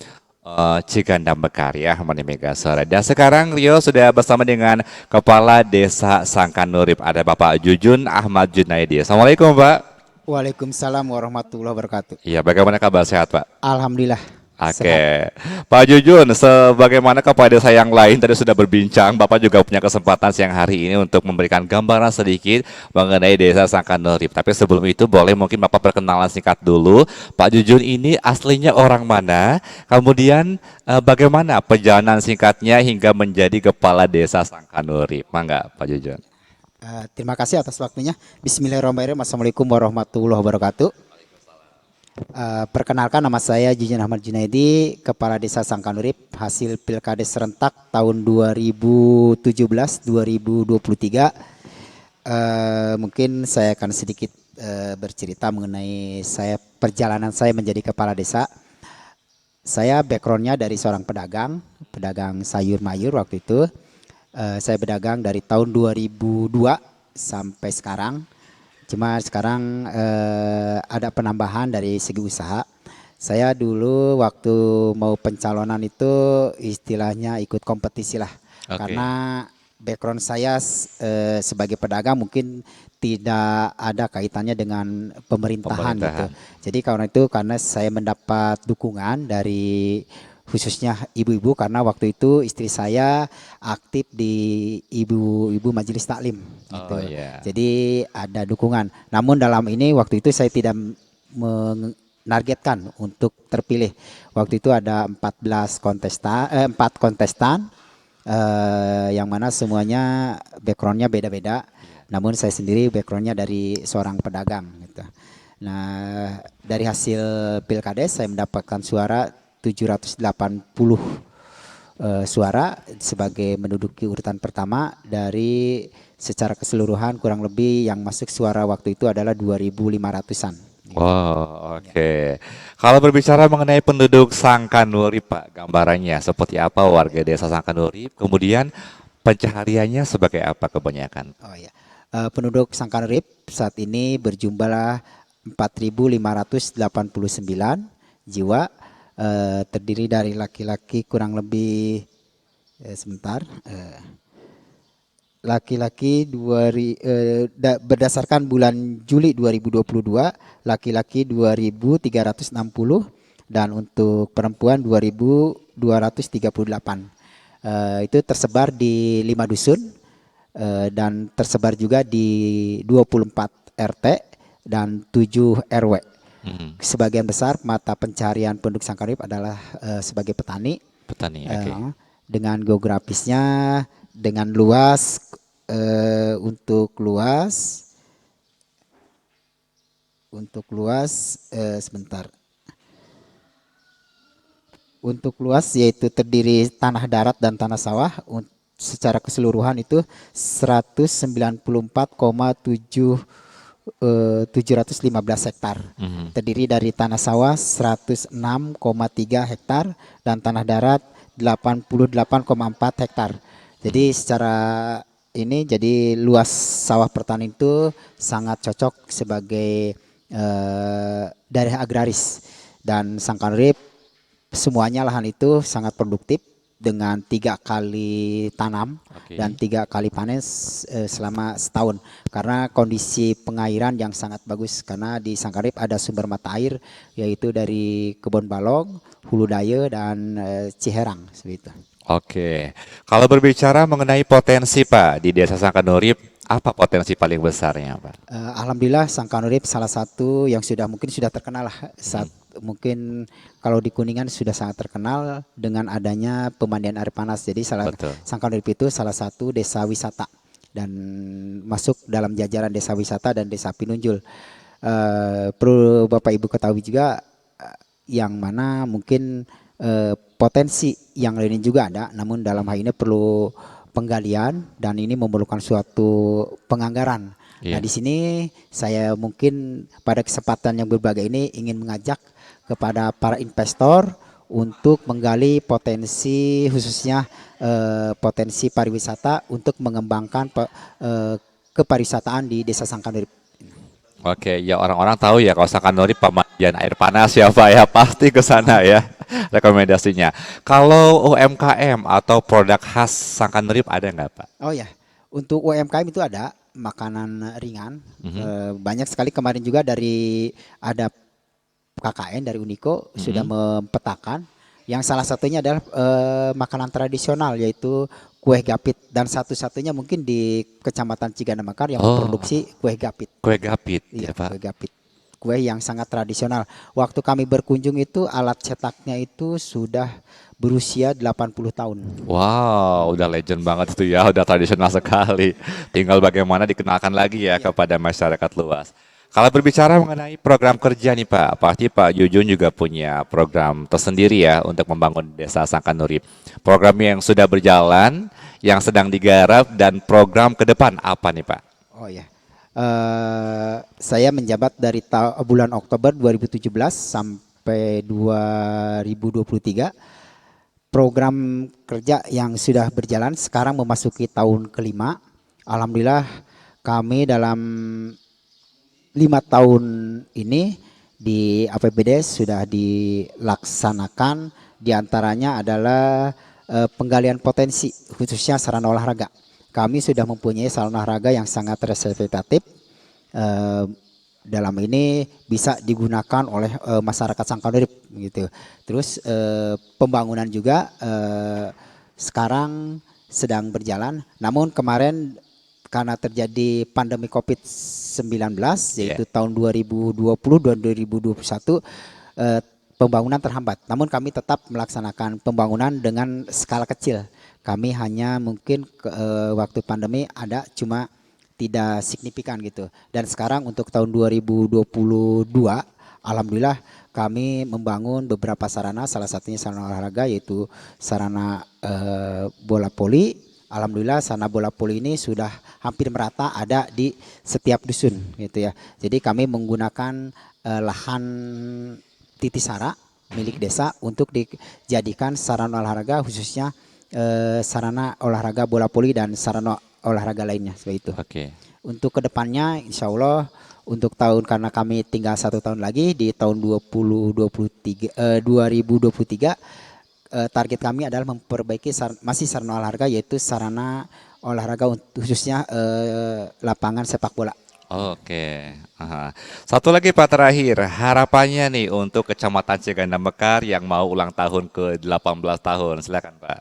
Ciganda Bekar ya, Mani Mega Suara. Dan sekarang Rio sudah bersama dengan Kepala Desa Sangkanurip, ada Bapak Jujun Ahmad Junaidi. Assalamualaikum Pak. Waalaikumsalam warahmatullahi wabarakatuh. Iya, bagaimana kabar, sehat Pak? Alhamdulillah. Oke, Pak Jujun, sebagaimana kepala desa yang lain tadi sudah berbincang, Bapak juga punya kesempatan siang hari ini untuk memberikan gambaran sedikit mengenai Desa Sangkanurip. Tapi sebelum itu boleh mungkin Bapak perkenalan singkat dulu. Pak Jujun ini aslinya orang mana? Kemudian bagaimana perjalanan singkatnya hingga menjadi kepala Desa Sangkanurip? Mangga Pak Jujun. Terima kasih atas waktunya. Bismillahirrahmanirrahim. Assalamualaikum warahmatullahi wabarakatuh. Perkenalkan, nama saya Jujun Ahmad Junaidi, Kepala Desa Sangkanurip, hasil Pilkades serentak tahun 2017-2023. Mungkin saya akan sedikit bercerita mengenai perjalanan saya menjadi kepala desa. Saya backgroundnya dari seorang pedagang sayur mayur waktu itu. Saya berdagang dari tahun 2002 sampai sekarang. Cuma sekarang ada penambahan dari segi usaha. Saya dulu waktu mau pencalonan itu istilahnya ikut kompetisi lah. Oke. Karena background saya sebagai pedagang mungkin tidak ada kaitannya dengan pemerintahan gitu. Jadi karena saya mendapat dukungan dari khususnya ibu-ibu, karena waktu itu istri saya aktif di ibu-ibu majelis taklim gitu. Jadi ada dukungan. Namun dalam ini waktu itu saya tidak menargetkan untuk terpilih. Waktu itu ada 4 kontestan yang mana semuanya backgroundnya beda-beda. Namun saya sendiri backgroundnya dari seorang pedagang gitu. Nah, dari hasil Pilkades saya mendapatkan suara 780 suara sebagai menduduki urutan pertama. Dari secara keseluruhan kurang lebih yang masuk suara waktu itu adalah 2.500-an. Wow, oke. Kalau berbicara mengenai penduduk Sangkanurip Pak, gambarannya seperti apa warga Desa Sangkanurip? Kemudian pencahariannya sebagai apa kebanyakan? Oh ya, penduduk Sangkanurip saat ini berjumlah 4.589 jiwa. Terdiri dari laki-laki kurang lebih laki-laki berdasarkan bulan Juli 2022 laki-laki 2.360 dan untuk perempuan 2.238. Itu tersebar di 5 dusun dan tersebar juga di 24 RT dan 7 RW. Sebagian besar mata pencaharian penduduk Sangkanurip adalah sebagai petani. Petani, oke. Dengan geografisnya, dengan luas, untuk luas yaitu terdiri tanah darat dan tanah sawah. Secara keseluruhan itu 715 hektar. Terdiri dari tanah sawah 106,3 hektar dan tanah darat 88,4 hektar. Jadi secara ini jadi luas sawah pertanian itu sangat cocok sebagai daerah agraris, dan Sangkanurip semuanya lahan itu sangat produktif dengan 3 kali tanam dan 3 kali panen selama setahun, karena kondisi pengairan yang sangat bagus. Karena di Sangkanurip ada sumber mata air yaitu dari Kebon Balong, Hulu Daya dan Ciherang seperti itu. Oke, kalau berbicara mengenai potensi Pak di Desa Sangkanurip, apa potensi paling besarnya Pak? Alhamdulillah Sangkanurip salah satu yang mungkin sudah terkenal lah. Mungkin kalau di Kuningan sudah sangat terkenal dengan adanya pemandian air panas. Jadi Sangkanurip itu salah satu desa wisata dan masuk dalam jajaran desa wisata dan desa Pinunjul. Perlu Bapak Ibu ketahui juga yang mana mungkin potensi yang lainnya juga ada, namun dalam hal ini perlu penggalian dan ini memerlukan suatu penganggaran. Iya. Nah, di sini saya mungkin pada kesempatan yang berbagai ini ingin mengajak kepada para investor untuk menggali potensi khususnya potensi pariwisata untuk mengembangkan kepariwisataan di Desa Sangkanurip. Oke, ya orang-orang tahu ya kalau Sangkanurip pemandian air panas ya Pak ya, pasti ke sana ya rekomendasinya. Kalau UMKM atau produk khas Sangkanurip ada nggak Pak? Oh ya, untuk UMKM itu ada makanan ringan. Banyak sekali kemarin juga ada KKN dari Uniko sudah mempetakan. Yang salah satunya adalah makanan tradisional yaitu kue gapit dan satu-satunya mungkin di Kecamatan Cigana Mekar yang memproduksi kue gapit. Kue gapit Iya, ya Pak. kue gapit. Kue yang sangat tradisional. Waktu kami berkunjung itu alat cetaknya itu sudah berusia 80 tahun. Wow, udah legend banget itu ya, udah tradisional sekali. Tinggal bagaimana dikenalkan lagi ya kepada masyarakat luas. Kalau berbicara mengenai program kerja nih Pak, pasti Pak Jujun juga punya program tersendiri ya untuk membangun Desa Sangkanurip. Program yang sudah berjalan, yang sedang digarap, dan program ke depan apa nih Pak? Oh ya, saya menjabat dari bulan Oktober 2017 sampai 2023. Program kerja yang sudah berjalan sekarang memasuki tahun kelima. Alhamdulillah kami dalam 5 tahun ini di APBD sudah dilaksanakan, diantaranya adalah penggalian potensi khususnya sarana olahraga. Kami sudah mempunyai sarana olahraga yang sangat representatif. Dalam ini bisa digunakan oleh masyarakat Sangkanurip gitu. Terus pembangunan juga sekarang sedang berjalan. Namun kemarin karena terjadi pandemi COVID-19 yaitu tahun 2020 dan 2021 pembangunan terhambat. Namun kami tetap melaksanakan pembangunan dengan skala kecil. Kami hanya mungkin waktu pandemi ada cuma tidak signifikan gitu. Dan sekarang untuk tahun 2022 alhamdulillah kami membangun beberapa sarana, salah satunya sarana olahraga yaitu sarana bola voli. Alhamdulillah sarana bola voli ini sudah hampir merata ada di setiap dusun gitu ya. Jadi kami menggunakan lahan titisara milik desa untuk dijadikan sarana olahraga khususnya sarana olahraga bola voli dan sarana olahraga lainnya seperti itu. Oke. Untuk kedepannya insya Allah untuk tahun karena kami tinggal 1 tahun lagi di tahun 2023 target kami adalah memperbaiki masih sarana olahraga yaitu sarana olahraga khususnya lapangan sepak bola. Oke. Aha. Satu lagi Pak terakhir, harapannya nih untuk Kecamatan Cigana Mekar yang mau ulang tahun ke-18 tahun. Silakan Pak.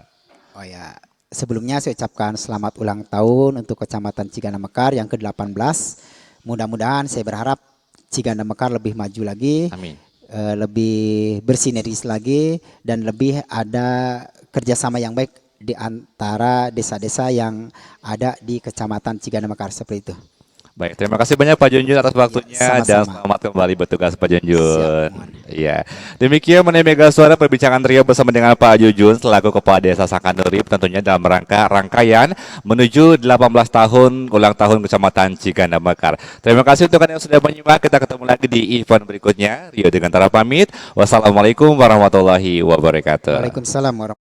Oh ya, sebelumnya saya ucapkan selamat ulang tahun untuk Kecamatan Cigana Mekar yang ke-18. Mudah-mudahan saya berharap Cigana Mekar lebih maju lagi. Amin. Lebih bersinergis lagi dan lebih ada kerjasama yang baik di antara desa-desa yang ada di Kecamatan Cigana Mekar seperti itu. Baik, terima kasih banyak Pak Junjun atas waktunya dan Sama-sama. selamat kembali bertugas Pak Junjun. Siap, mohon. Iya. Demikian mengenai Mega Suara perbincangan trio bersama dengan Pak Jujun selaku Kepala Desa Sangkanurip tentunya dalam rangkaian menuju 18 tahun ulang tahun Kecamatan Cigana Mekar. Terima kasih untuk Anda yang sudah menyimak. Kita ketemu lagi di event berikutnya. Rio dengan Tara pamit. Wassalamualaikum warahmatullahi wabarakatuh. Waalaikumsalam warahmatullahi wabarakatuh.